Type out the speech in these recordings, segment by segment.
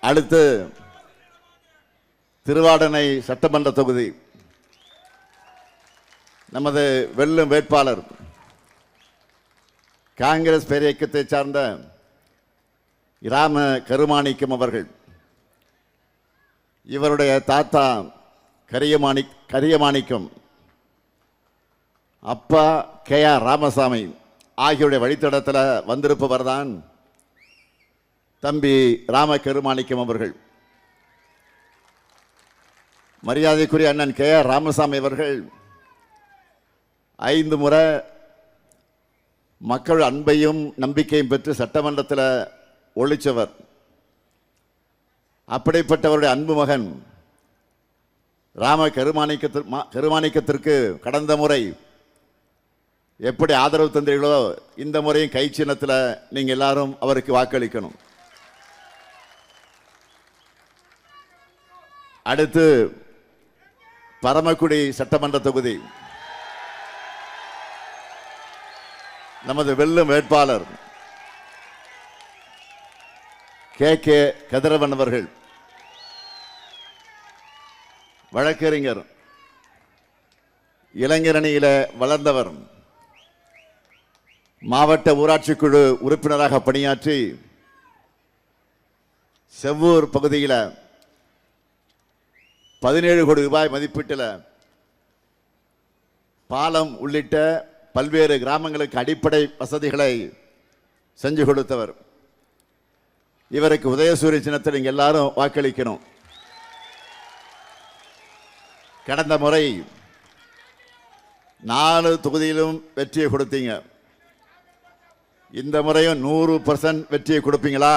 அடுத்து திருவாடனை சட்டமன்ற தொகுதி நமது வெல்லும் வேட்பாளர் காங்கிரஸ் பேரியக்கத்தை சார்ந்த ராம கருமாணிக்கம் அவர்கள். இவருடைய தாத்தா கரியமாணிக்கம், அப்பா KR ராமசாமி ஆகியோருடைய வழித்தடத்தில் வந்திருப்பவர் தான் தம்பி ராம கருமாணிக்கம் அவர்கள். மரியாதைக்குரிய அண்ணன் KR ராமசாமி அவர்கள் 5 முறை மக்கள் அன்பையும் நம்பிக்கையும் பெற்று சட்டமன்றத்தில் ஒழிச்சவர். அப்படிப்பட்டவருடைய அன்பு மகன் ராம கருமாணிக்கத்திற்கு கடந்த முறை எப்படி ஆதரவு தந்தீர்களோ இந்த முறையும் கை சின்னத்தில் நீங்க எல்லாரும் அவருக்கு வாக்களிக்கணும். அடுத்து பரமக்குடி சட்டமன்ற தொகுதி நமது வெல்லும் வேட்பாளர் KK கதிரவன் அவர்கள். வழக்கறிஞர், இளைஞரணியில வளர்ந்தவர், மாவட்ட ஊராட்சி குழு உறுப்பினராக பணியாற்றி செவ்வூர் பகுதியில் 17 கோடி ரூபாய் மதிப்பீட்டில் பாலம் உள்ளிட்ட பல்வேறு கிராமங்களுக்கு அடிப்படை வசதிகளை செஞ்சு கொடுத்தவர். இவருக்கு உதயசூரிய சின்னத்தில் நீங்க எல்லாரும் வாக்களிக்கணும். கடந்த முறை 4 தொகுதியிலும் வெற்றியை கொடுத்தீங்க. இந்த முறையும் 100% வெற்றியை கொடுப்பீங்களா?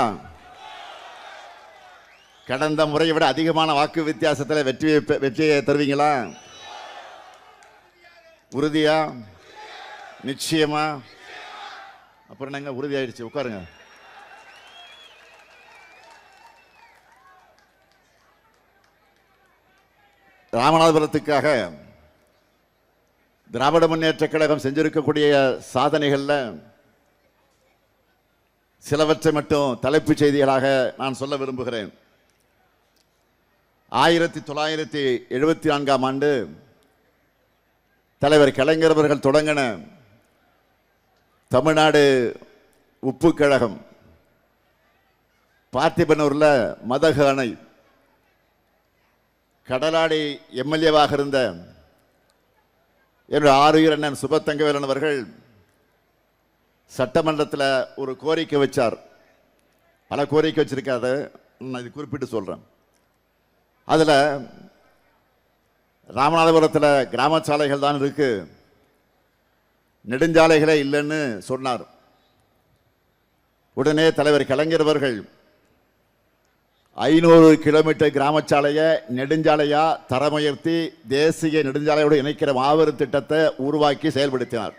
கடந்த முறையை விட அதிகமான வாக்கு வித்தியாசத்தில் வெற்றியை தருவீங்களா? உறுதியா? நிச்சயமா? அப்புறம் நாங்க உறுதியாயிடுச்சு, உட்காருங்க. ராமநாதபுரத்துக்காக திராவிட முன்னேற்ற கழகம் செஞ்சிருக்கக்கூடிய சாதனைகள்ல சிலவற்றை மட்டும் தலைப்புச் செய்திகளாக நான் சொல்ல விரும்புகிறேன். 1974ஆம் ஆண்டு தலைவர் கலைஞர் அவர்கள் தொடங்கின தமிழ்நாடு உப்பு கழகம் பார்த்திபனூர்ல மதகு அணை, கடலாடி MLA-வாக இருந்த என்னுடைய ஆறுயிர் அண்ணன் சுபத்தங்கவேலன் அவர்கள் சட்டமன்றத்தில் ஒரு கோரிக்கை வச்சார். பல கோரிக்கை வச்சிருக்காரு, நான் இது குறிப்பிட்டு சொல்றேன். அதுல ராமநாதபுரத்தில் கிராம சாலைகள் தான் இருக்கு, நெடுஞ்சாலைகளே இல்லைன்னு சொன்னார். உடனே தலைவர் கலைஞர் அவர்கள் 500 கிலோமீட்டர் கிராமச்சாலையை நெடுஞ்சாலையா தரமுயர்த்தி தேசிய நெடுஞ்சாலையோடு இணைக்கிற மாபெரும் திட்டத்தை உருவாக்கி செயல்படுத்தினார்.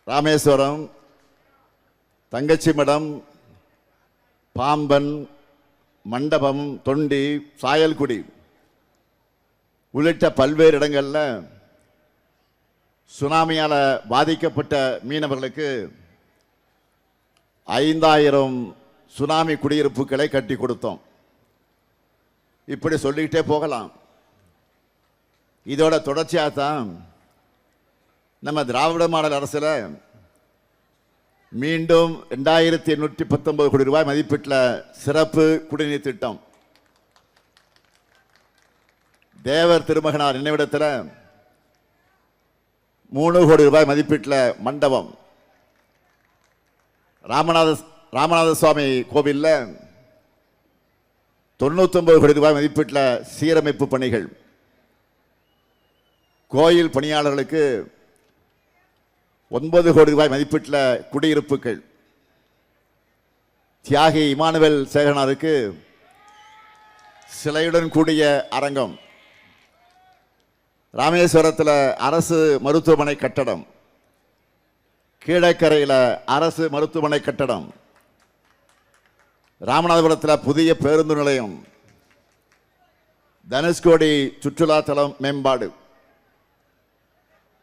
ராமேஸ்வரம், தங்கச்சிமடம், பாம்பன், மண்டபம், தொண்டி, சாயல்குடி உள்ளிட்ட பல்வேறு இடங்கள்ல சுனாமியால் பாதிக்கப்பட்ட மீனவர்களுக்கு 5000 சுனாமி குடியிருப்புகளை கட்டி கொடுத்தோம். இப்படி சொல்லிக்கிட்டே போகலாம். இதோட தொடர்ச்சியாக தான் நம்ம திராவிட மாடல் அரசுல மீண்டும் 2819 கோடி ரூபாய் மதிப்பீட்டில் சிறப்பு குடிநீர் திட்டம், தேவர் திருமகனார் நினைவிடத்தில் 3 கோடி ரூபாய் மதிப்பீட்டில் மண்டபம், ராமநாத சுவாமி கோவிலில் 99 கோடி ரூபாய் மதிப்பீட்டில் சீரமைப்பு பணிகள், கோயில் பணியாளர்களுக்கு 9 கோடி ரூபாய் மதிப்பீட்டில் குடியிருப்புகள், தியாகி இமானுவேல் சேகரனாருக்கு சிலையுடன் கூடிய அரங்கம், ராமேஸ்வரத்தில் அரசு மருத்துவமனை கட்டடம், கீழக்கரையில் அரசு மருத்துவமனை கட்டடம், ராமநாதபுரத்தில் புதிய பேருந்து நிலையம், தனுஷ்கோடி சுற்றுலா தலம் மேம்பாடு,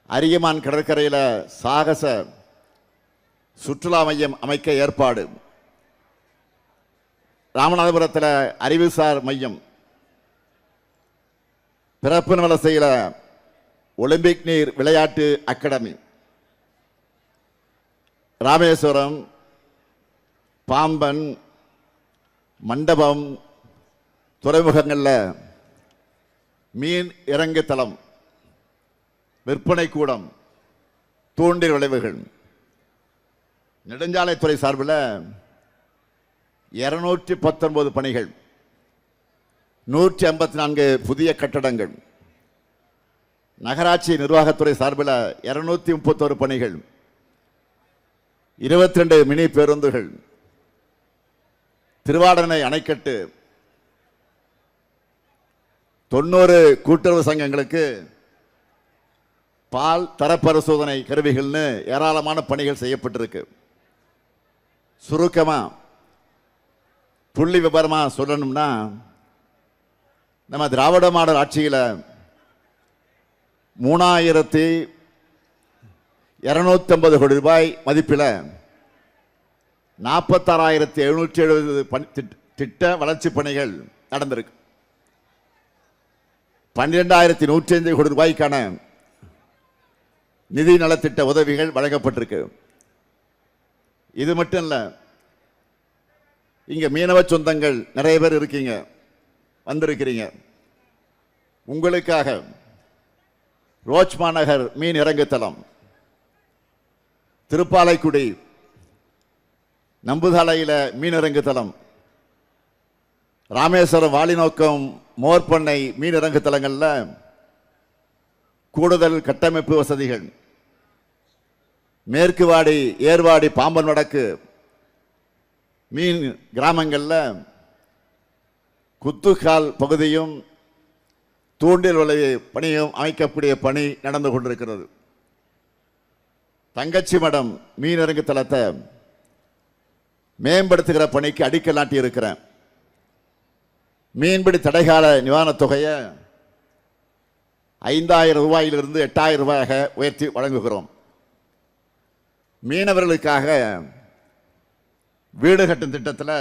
அரியமான் கடற்கரையில் சாகச சுற்றுலா மையம் அமைக்க ஏற்பாடு, ராமநாதபுரத்தில் அறிவுசார் மையம், பிறப்பு வலசையில் ஒலிம்பிக் நீர் விளையாட்டு அகாடமி, ராமேஸ்வரம், பாம்பன், மண்டபம், துறைமுகங்களில் மீன் இறங்கு தளம், விற்பனை கூடம், தூண்டில் விளைவுகள். நெடுஞ்சாலைத்துறை சார்பில் 219 பணிகள், 154 புதிய கட்டடங்கள். நகராட்சி நிர்வாகத்துறை சார்பில் 231 பணிகள், 22 மினி பேருந்துகள். திருவாடனை அணைக்கட்டு 90 கூட்டுறவு சங்கங்களுக்கு பால் தர பரிசோதனை கருவிகள்னு ஏராளமான பணிகள் செய்யப்பட்டிருக்கு. சுருக்கமா புள்ளி விபரமா சொல்லணும்னா, நம்ம திராவிட மாடல் ஆட்சியில் 3250 கோடி ரூபாய் மதிப்பில் 46,770 திட்ட வளர்ச்சி பணிகள் நடந்திருக்கு. 12,105 கோடி ரூபாய்க்கான நிதி நலத்திட்ட உதவிகள் வழங்கப்பட்டிருக்கு. இது மட்டும் இல்ல, இங்க மீனவ சொந்தங்கள் நிறைய பேர் இருக்கீங்க, வந்திருக்கிறீங்க. உங்களுக்காக ரோச் மாநகர் மீன் இறங்கு தளம், திருப்பாலைக்குடி நம்புதலையில் மீன் இறங்கு தளம், ராமேஸ்வரம் வாலிநோக்கம் மோர்பண்ணை மீன் இறங்கு தளங்களில் கூடுதல் கட்டமைப்பு வசதிகள், மேற்கு வாடி, ஏர்வாடி, பாம்பன் வடக்கு மீன் கிராமங்களில் குத்துக்கால் பகுதியும் தூண்டில் வலை பணியும் அமைக்கக்கூடிய பணி நடந்து கொண்டிருக்கிறது. தங்கச்சி மடம் மீன் இறங்கு தளத்தை மேம்படுத்துகிற பணிக்கு அடிக்கல் நாட்டி இருக்கிறேன். மீன்பிடி தடைகால நிவாரணத் தொகையை 5,000 ரூபாயிலிருந்து 8,000 ரூபாயாக உயர்த்தி வழங்குகிறோம். மீனவர்களுக்காக வீடு கட்டும் திட்டத்தில்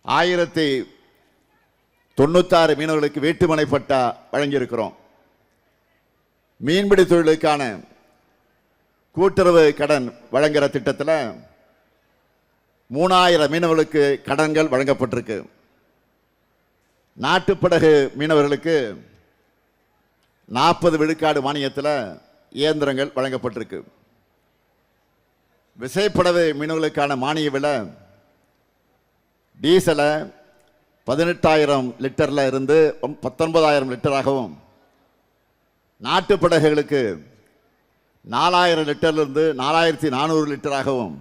1096 மீனவர்களுக்கு வீட்டுமனை பட்டா வழங்கியிருக்கிறோம். மீன்பிடி தொழிலுக்கான கூட்டுறவு கடன் வழங்குகிற திட்டத்தில் 3000 மீனவர்களுக்கு கடன்கள் வழங்கப்பட்டிருக்கு. நாட்டுப்படகு மீனவர்களுக்கு 40 விழுக்காடு மானியத்தில் இயந்திரங்கள் வழங்கப்பட்டிருக்கு. விசைப்படகு மீனவர்களுக்கான மானிய விலை டீசலை 18,000 லிட்டரில் இருந்து 19,000 லிட்டராகவும், நாட்டுப்படகுகளுக்கு 4,000 லிட்டரிலிருந்து 4,400 லிட்டராகவும்